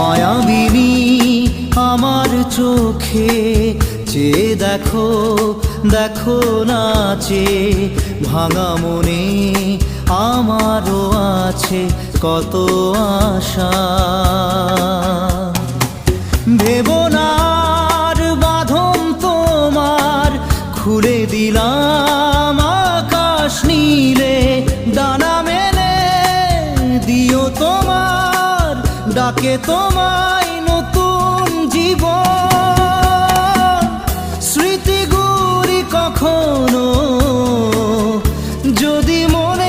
মায়াবিনী আমার চোখে চেয়ে দেখো, দেখো নাচে ভাঙা মনে আমারও আছে কত আশা। ভেবো না আর বাঁধন তোমার, খুলে দিলাম আকাশ নীলে, ডানা মেলে দিও তোমার ডাকে তোমায় নতুন জীবন। স্মৃতিগুলি কখনো যদি মনে